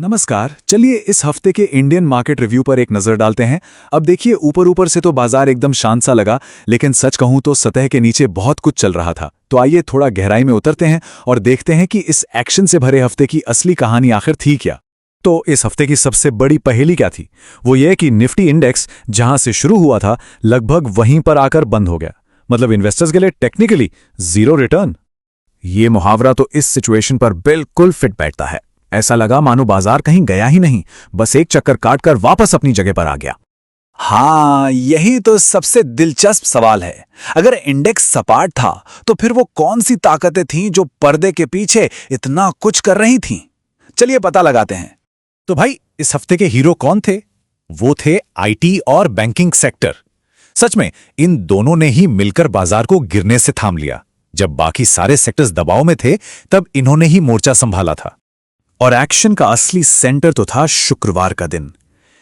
नमस्कार। चलिए इस हफ्ते के इंडियन मार्केट रिव्यू पर एक नजर डालते हैं। अब देखिए, ऊपर ऊपर से तो बाजार एकदम शांत सा लगा, लेकिन सच कहूं तो सतह के नीचे बहुत कुछ चल रहा था। तो आइए थोड़ा गहराई में उतरते हैं और देखते हैं कि इस एक्शन से भरे हफ्ते की असली कहानी आखिर थी क्या। तो इस हफ्ते की सबसे बड़ी पहेली क्या थी? वो ये कि निफ्टी इंडेक्स जहां से शुरू हुआ था लगभग वहीं पर आकर बंद हो गया। मतलब इन्वेस्टर्स के लिए टेक्निकली जीरो रिटर्न। ये मुहावरा तो इस सिचुएशन पर बिल्कुल फिट बैठता है। ऐसा लगा मानो बाजार कहीं गया ही नहीं, बस एक चक्कर काटकर वापस अपनी जगह पर आ गया। हाँ, यही तो सबसे दिलचस्प सवाल है। अगर इंडेक्स सपाट था तो फिर वो कौन सी ताकतें थीं जो पर्दे के पीछे इतना कुछ कर रही थीं? चलिए पता लगाते हैं। तो भाई, इस हफ्ते के हीरो कौन थे? वो थे आईटी और बैंकिंग सेक्टर। सच में इन दोनों ने ही मिलकर बाजार को गिरने से थाम लिया। जब बाकी सारे सेक्टर्स दबाव में थे, तब इन्होंने ही मोर्चा संभाला था। और एक्शन का असली सेंटर तो था शुक्रवार का दिन।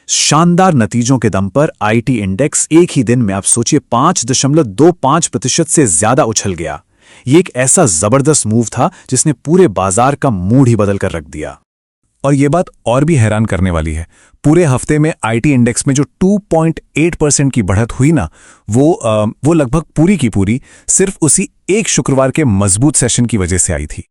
शानदार नतीजों के दम पर आईटी इंडेक्स एक ही दिन में, आप सोचिए, 5.25% से ज्यादा उछल गया। ये एक ऐसा जबरदस्त मूव था जिसने पूरे बाजार का मूड ही बदल कर रख दिया। और ये बात और भी हैरान करने वाली है, पूरे हफ्ते में आईटी इंडेक्स में जो 2.8% की बढ़त हुई ना, वो लगभग पूरी की पूरी सिर्फ उसी एक शुक्रवार के मजबूत सेशन की वजह से आई थी।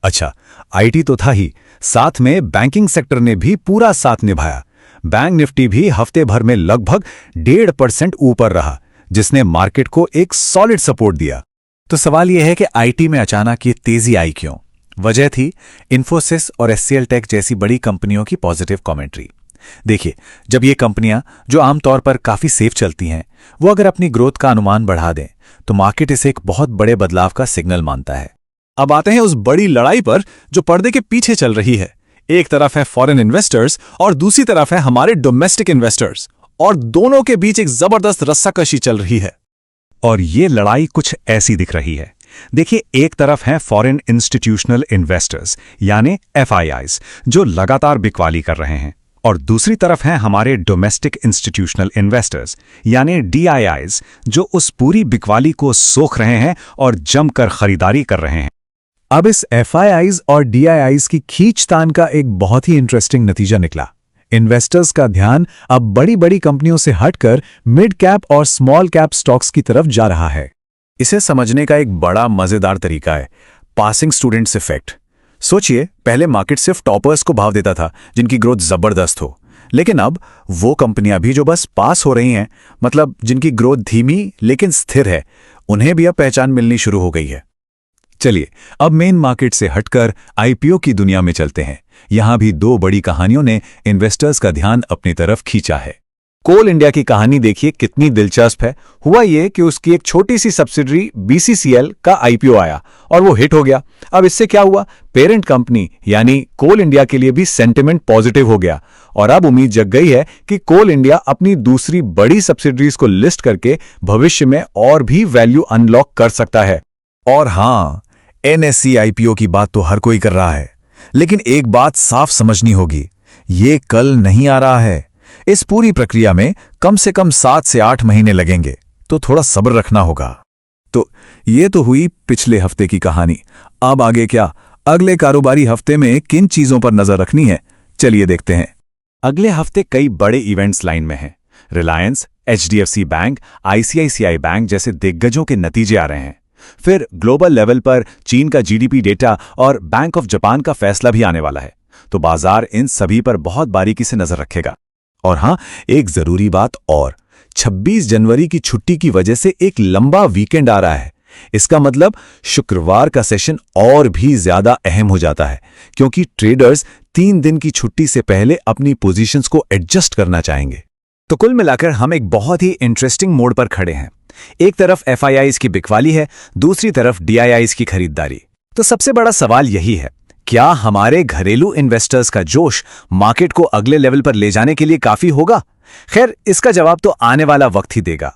अच्छा, आईटी तो था ही, साथ में बैंकिंग सेक्टर ने भी पूरा साथ निभाया। बैंक निफ्टी भी हफ्ते भर में लगभग 1.5% ऊपर रहा, जिसने मार्केट को एक सॉलिड सपोर्ट दिया। तो सवाल यह है कि आईटी में अचानक ये तेजी आई क्यों? वजह थी इन्फोसिस और एचसीएल टेक जैसी बड़ी कंपनियों की पॉजिटिव कमेंट्री। देखिए, जब ये कंपनियां, जो आमतौर पर काफी सेफ चलती हैं, वो अगर अपनी ग्रोथ का अनुमान बढ़ा दें, तो मार्केट इसे एक बहुत बड़े बदलाव का सिग्नल मानता है। अब आते हैं उस बड़ी लड़ाई पर जो पर्दे के पीछे चल रही है। एक तरफ है फॉरेन इन्वेस्टर्स और दूसरी तरफ है हमारे डोमेस्टिक इन्वेस्टर्स, और दोनों के बीच एक जबरदस्त रस्साकशी चल रही है। और ये लड़ाई कुछ ऐसी दिख रही है। देखिए, एक तरफ है फॉरेन इंस्टीट्यूशनल इन्वेस्टर्स यानी एफआईआईज, जो लगातार बिकवाली कर रहे हैं, और दूसरी तरफ हैं हमारे डोमेस्टिक इंस्टीट्यूशनल इन्वेस्टर्स यानी डीआईआईज, जो उस पूरी बिकवाली को सोख रहे हैं और जमकर खरीदारी कर रहे हैं। अब इस एफआईआईज और डीआईआईज की खींचतान का एक बहुत ही इंटरेस्टिंग नतीजा निकला। इन्वेस्टर्स का ध्यान अब बड़ी बड़ी कंपनियों से हटकर मिड कैप और स्मॉल कैप स्टॉक्स की तरफ जा रहा है। इसे समझने का एक बड़ा मजेदार तरीका है पासिंग स्टूडेंट्स इफेक्ट। सोचिए, पहले मार्केट सिर्फ टॉपर्स को भाव देता था जिनकी ग्रोथ जबरदस्त हो, लेकिन अब वो कंपनियां भी जो बस पास हो रही हैं, मतलब जिनकी ग्रोथ धीमी लेकिन स्थिर है, उन्हें भी अब पहचान मिलनी शुरू हो गई है। चलिए अब मेन मार्केट से हटकर आईपीओ की दुनिया में चलते हैं। यहां भी दो बड़ी कहानियों ने इन्वेस्टर्स का ध्यान अपनी तरफ खींचा है। कोल इंडिया की कहानी देखिए कितनी दिलचस्प है। हुआ ये कि उसकी एक छोटी सी सब्सिडरी बीसीसीएल का आईपीओ आया और वो हिट हो गया। अब इससे क्या हुआ? पेरेंट कंपनी यानी कोल इंडिया के लिए भी सेंटिमेंट पॉजिटिव हो गया, और अब उम्मीद जग गई है कि कोल इंडिया अपनी दूसरी बड़ी सब्सिडरीज को लिस्ट करके भविष्य में और भी वैल्यू अनलॉक कर सकता है। और हां, एनएसई आईपीओ की बात तो हर कोई कर रहा है, लेकिन एक बात साफ समझनी होगी, ये कल नहीं आ रहा है। इस पूरी प्रक्रिया में कम से कम 7 से 8 महीने लगेंगे, तो थोड़ा सब्र रखना होगा। तो ये तो हुई पिछले हफ्ते की कहानी। अब आगे क्या? अगले कारोबारी हफ्ते में किन चीजों पर नजर रखनी है, चलिए देखते हैं। अगले हफ्ते कई बड़े इवेंट्स लाइन में हैं। Reliance, HDFC bank, ICICI bank जैसे दिग्गजों के नतीजे आ रहे हैं। फिर ग्लोबल लेवल पर चीन का जीडीपी डेटा और बैंक ऑफ जापान का फैसला भी आने वाला है। तो बाजार इन सभी पर बहुत बारीकी से नजर रखेगा। और हां, एक जरूरी बात और, 26 जनवरी की छुट्टी की वजह से एक लंबा वीकेंड आ रहा है। इसका मतलब शुक्रवार का सेशन और भी ज्यादा अहम हो जाता है, क्योंकि ट्रेडर्स 3 दिन की छुट्टी से पहले अपनी पोजीशंस को एडजस्ट करना चाहेंगे। तो कुल मिलाकर हम एक बहुत ही इंटरेस्टिंग मोड पर खड़े हैं। एक तरफ एफआईआईज की बिकवाली है, दूसरी तरफ डीआईआईज की खरीदारी। तो सबसे बड़ा सवाल यही है, क्या हमारे घरेलू इन्वेस्टर्स का जोश मार्केट को अगले लेवल पर ले जाने के लिए काफी होगा? खैर, इसका जवाब तो आने वाला वक्त ही देगा।